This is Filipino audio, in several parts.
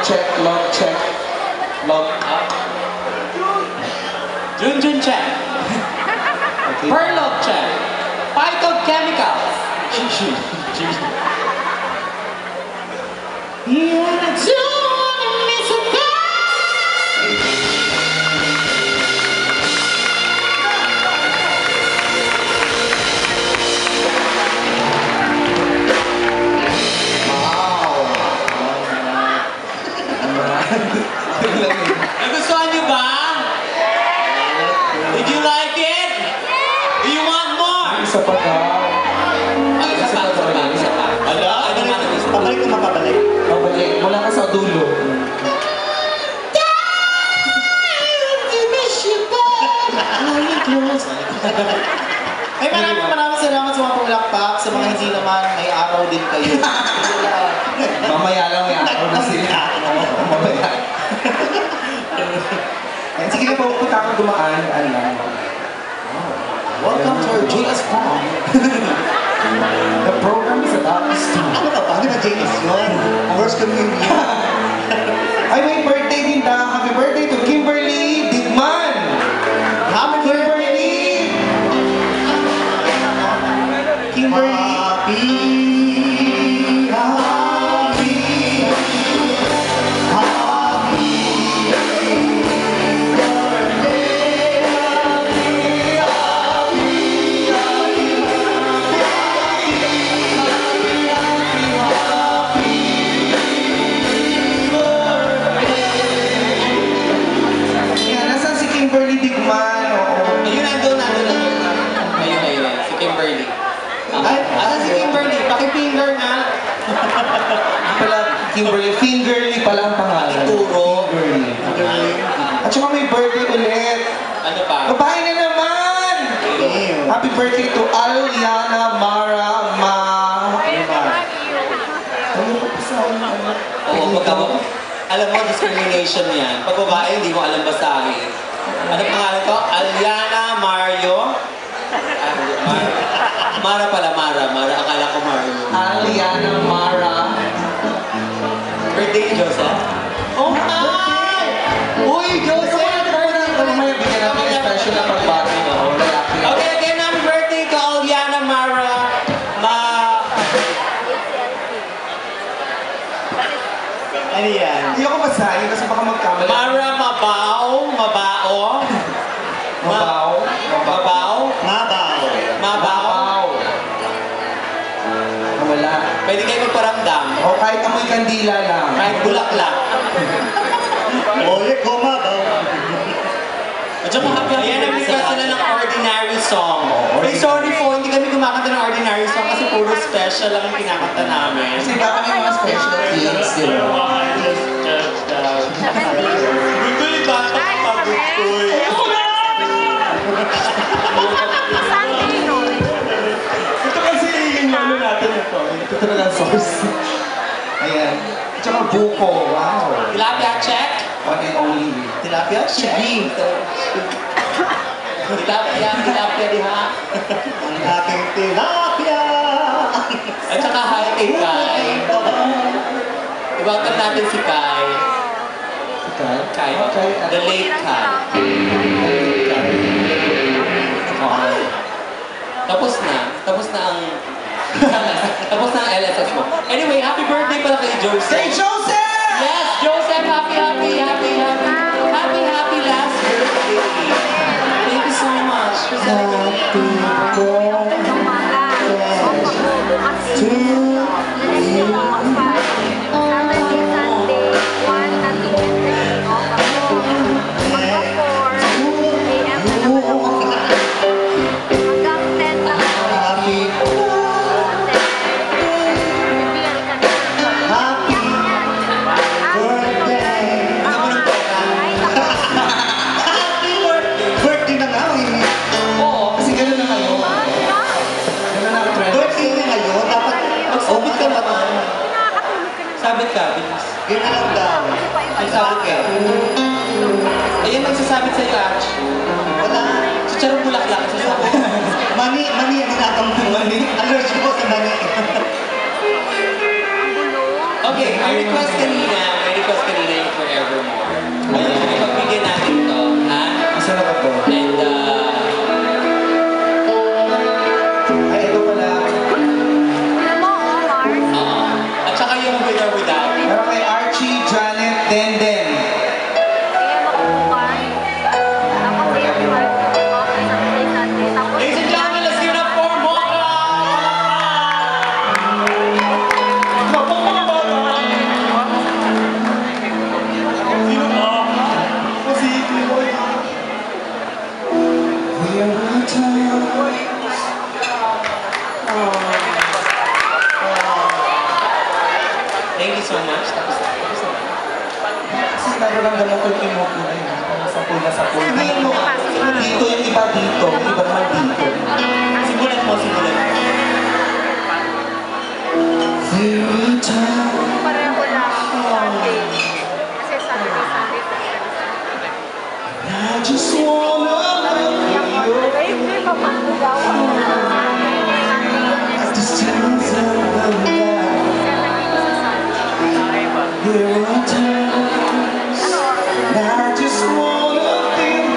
check, log check. Log up. Junjun check. Okay. Perlog check. Phytochemicals. Nagustuhan niyo ba? Did you like it? Do you want more? Isa pa daw. Isa pa. Ano? Ano naman nagustuhan? Pabalik o mapabalik? Pabalik. Wala ka sa dulo. Ay, maraming salamat sa mga pulakpak, sa mga hindi naman may araw din kayo. Mamaya lang may araw na sila. Mamaya. Ayan, sige na, pupunta kang dumaan. Alam. Welcome to our JS Prom. The program is about to start. Ano ka? Bakit na JS yun? First communion. Ay, may birthday din ta. Happy birthday to Kimberly Digman. Happy Kimberly! Kimberly! Yan, nasaan si Kimberly Digman? Oo. Ayun, nandun. Ayun. Si Kimberly. Ay, asan si Kimberly? Paki-finger nga. Pala, Kimberly. Fingerly pala ang pangalan. Ituro. Fingerly. At saka may birthday ulit. Ano pa? Babae na naman! Happy birthday to Aliana Mara Ma. Ano pa sa Oo, alam mo, discrimination yan. Pag babae, hindi mo alam basahin. Ano pangalan ko? Aliana Mario? Mara pala, Mara. Akala ko Mario. Aliana Mara. Birthday ni Joseph? Oh, hi! Uy, Joseph! Mamaya bigyan natin ng special na pagbati. Okay, again, happy birthday to Aliana Mara. Ano yan? Hindi ako basahin kasi baka magkamali. Mara Mabao. Mabaw. Wala. Pwede kayo magparamdam. O kahit amoy kandila lang. Kahit bulaklak. Oye, kumabaw. At saka ayan, nag-request sila ng ordinary song. Hey, sorry po, hindi kami kumakanta ng ordinary song kasi puro special lang yung kinakanta namin. Kasi baka may mga special kids, di ba? Gutoy, bata ka pa, Gutoy. Ito kasi yung ano natin ito. Ito talaga ang source. Ayan. At saka buko. Wow. Tilapia check. One and only. Tilapia? Check. Tilapia diha. Ang aking tilapia. At saka hi kay Kai. Iwagtan natin si Kai. Kai. The late Kai. Tapos na ang LSS mo. Anyway, happy birthday pala kay Joseph. Say Joseph! Yes, Joseph, happy last birthday. Thank you so much for celebrating. Birthday na nga, Oo. Kasi gano'n na kayo. Gano'n na ang trend. birthday na ngayon, dapat mag-obit ka naman. Sabit ka, bilis. Yun na lang daw. Magsabit ka. Ayan, magsasabit sa'yo, Ach. Wala. Si Charong Bulaklak, magsasabit. Mani ang ginagawa mo. Allergic ko sa mani. Okay, may request kanina request kanina yung Forevermore. Ayun, ipagbigyan natin to, ha? Asa na ba to? And, Ay, ito pala. oo. At saka yung With or Without. Pero kay Archie, Janet, Denden. Ladies and gentlemen, let's give it up for Mocha! Kapag mga bata. Sino ba? O si Kuya. There were times. Thank you so much. Tapos na. Kasi nararamdaman ko yung emote nila yun. Sapul na sapul. Dito yung iba dito, yung iba naman dito. Simulan mo, simulan mo. There were times. Pareho lang. Sunday. Kasi Saturday, Sunday. I just wanna love you. Hindi pa panggawa. At the stars of the night. There were times. I just wanna feel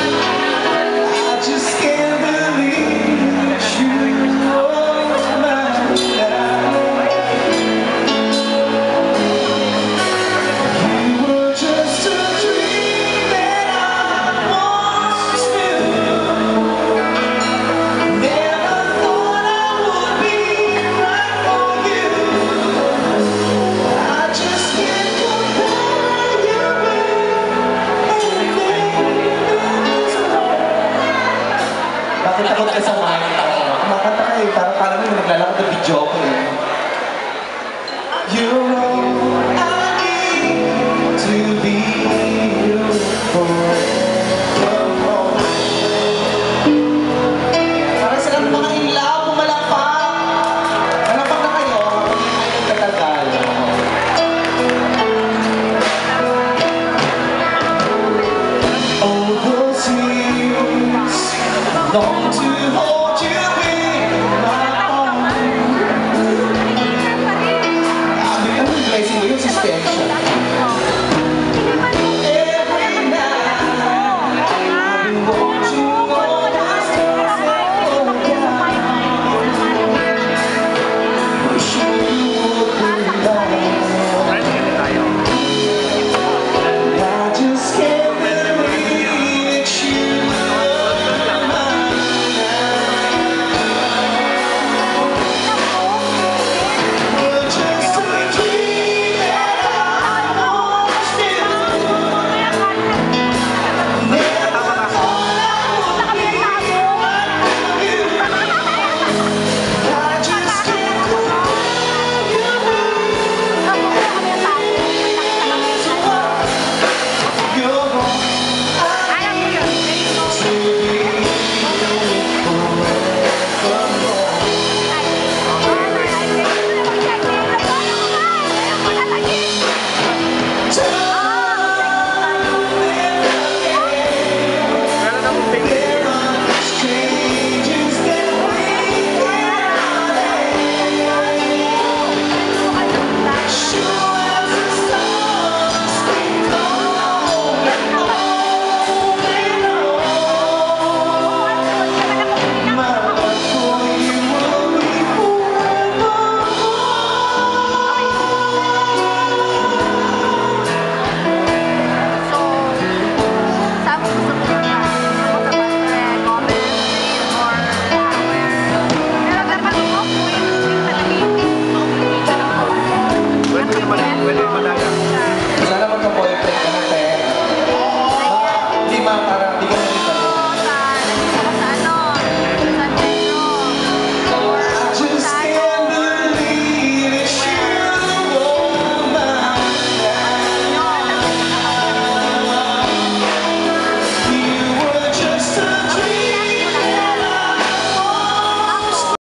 I just can't believe you are mine now. You were just a dream that I once knew. Never thought I would be right for you. I just can't compare you with anything that's wrong. Bakit takot ka sa kumakanta ka? Kumakanta ka eh, parang kala mo naglalakad ng video ko eh. You